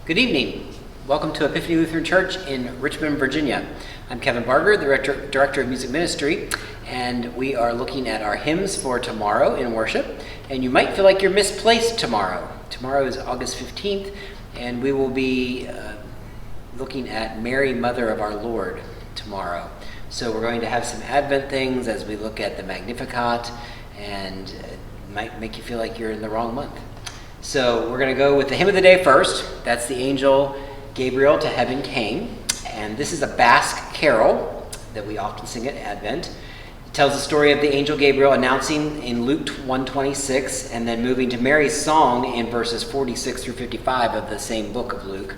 Good evening. Welcome to Epiphany Lutheran Church in Richmond, Virginia. I'm Kevin Barger, the Director of Music Ministry, and we are looking at our hymns for tomorrow in worship. And you might feel like you're misplaced tomorrow. Tomorrow is August 15th, and we will be looking at Mary, Mother of our Lord, tomorrow. So we're going to have some Advent things as we look at the Magnificat, and it might make you feel like you're in the wrong month. So we're going to go with the hymn of the day first. That's the angel Gabriel to heaven came. And this is a Basque carol that we often sing at Advent. It tells the story of the angel Gabriel announcing in Luke 1:26 and then moving to Mary's song in verses 46 through 55 of the same book of Luke.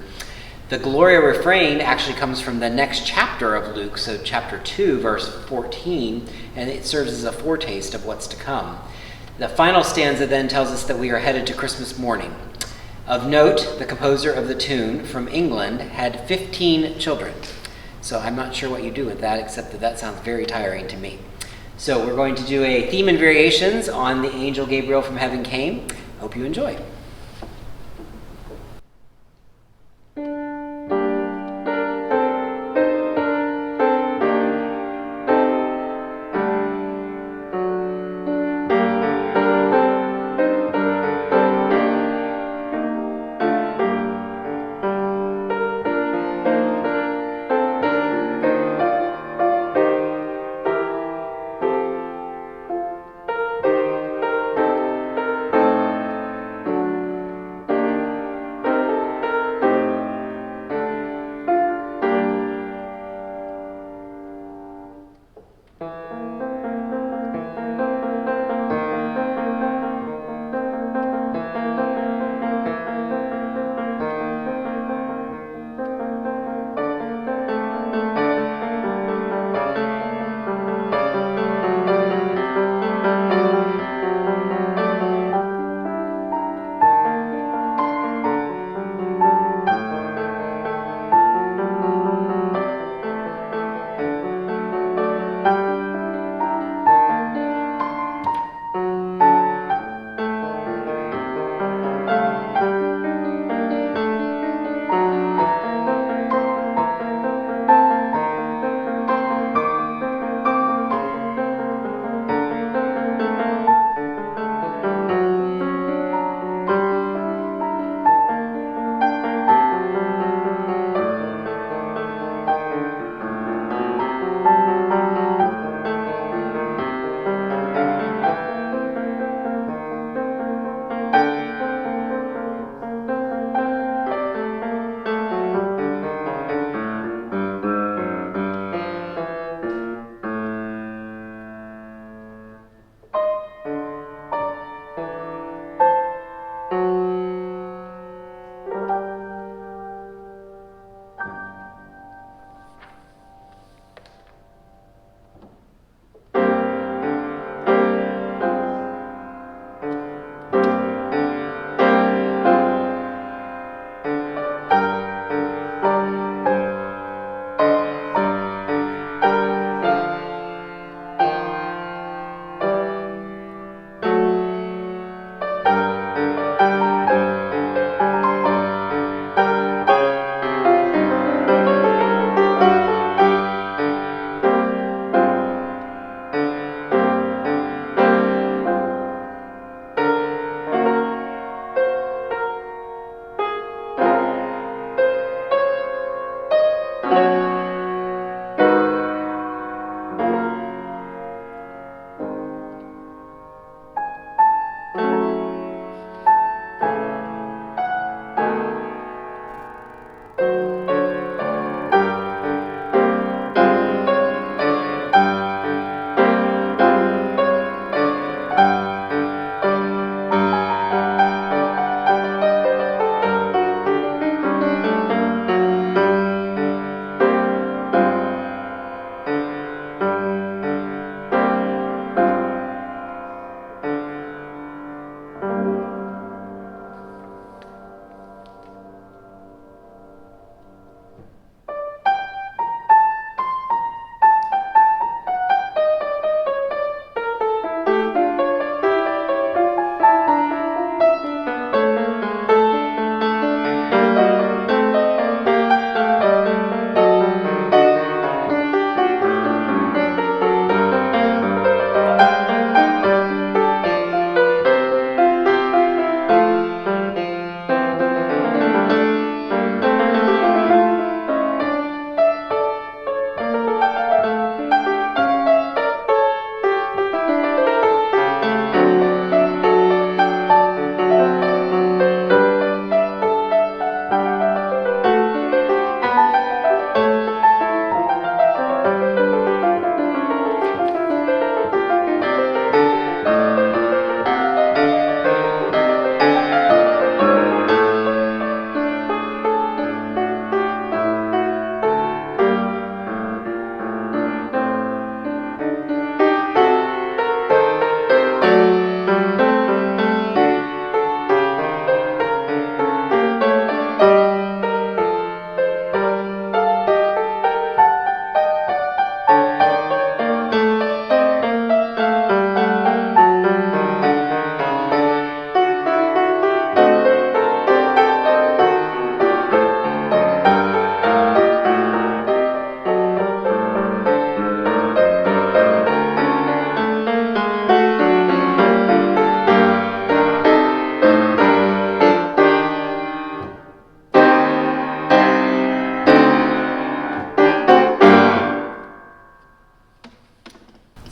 The Gloria refrain actually comes from the next chapter of Luke, so chapter 2, verse 14, and it serves as a foretaste of what's to come. The final stanza then tells us that we are headed to Christmas morning. Of note, the composer of the tune from England had 15 children. So I'm not sure what you do with that, except that sounds very tiring to me. So we're going to do a theme and variations on the angel Gabriel from heaven came. Hope you enjoy.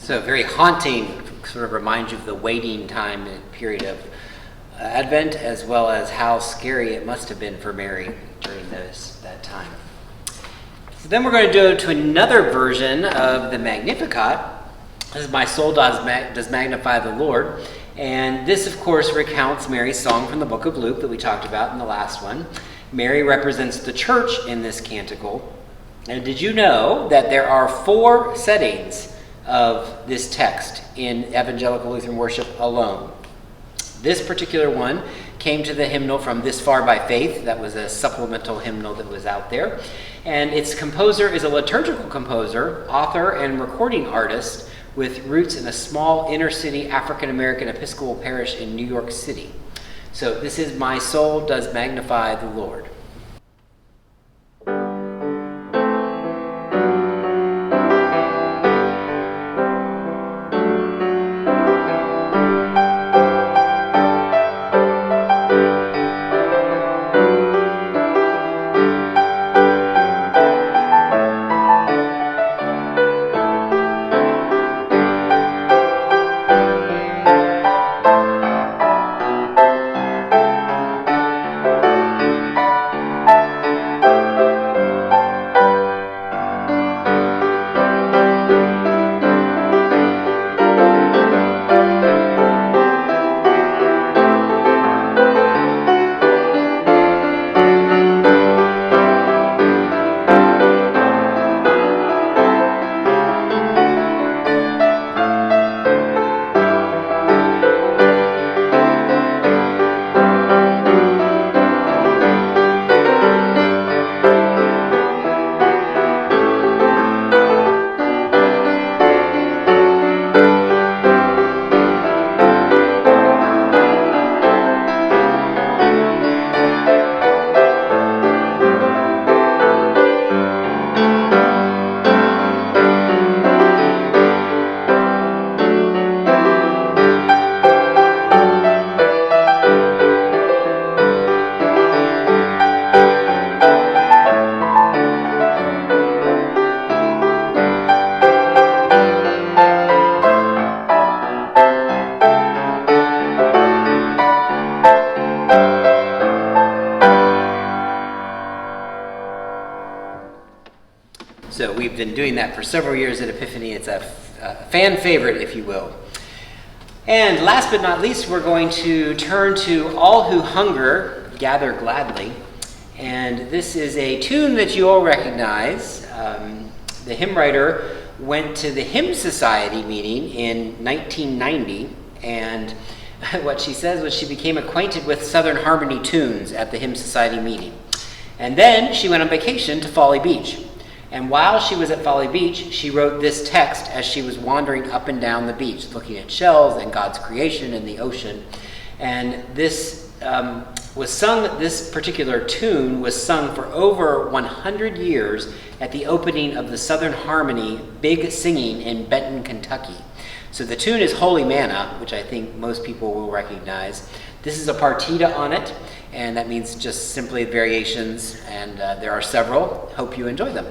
So very haunting, sort of reminds you of the waiting time and period of Advent, as well as how scary it must have been for Mary during that time. So then we're going to go to another version of the Magnificat. This is "My soul does magnify the Lord." And this, of course, recounts Mary's song from the book of Luke that we talked about in the last one. Mary represents the church in this canticle. And did you know that there are 4 settings of this text in Evangelical Lutheran worship alone? This particular one came to the hymnal from This Far by Faith. That was a supplemental hymnal that was out there. And its composer is a liturgical composer, author, and recording artist with roots in a small inner-city African-American Episcopal parish in New York City. So this is "My Soul Does Magnify the Lord." So we've been doing that for several years at Epiphany. It's a fan favorite, if you will. And last but not least, we're going to turn to "All Who Hunger, Gather Gladly." And this is a tune that you all recognize. The hymn writer went to the Hymn Society meeting in 1990, and what she says was she became acquainted with Southern Harmony tunes at the Hymn Society meeting. And then she went on vacation to Folly Beach. And while she was at Folly Beach, she wrote this text as she was wandering up and down the beach, looking at shells and God's creation and the ocean. And this this particular tune was sung for over 100 years at the opening of the Southern Harmony Big Singing in Benton, Kentucky. So the tune is "Holy Manna," which I think most people will recognize. This is a partita on it, and that means just simply variations, and there are several. Hope you enjoy them.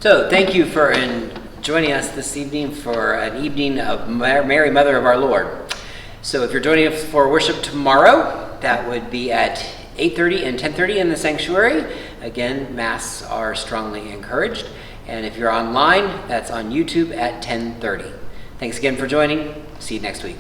So thank you for joining us this evening for an evening of Mary, Mother of our Lord. So if you're joining us for worship tomorrow, that would be at 8:30 and 10:30 in the sanctuary. Again, Mass are strongly encouraged. And if you're online, that's on YouTube at 10:30. Thanks again for joining. See you next week.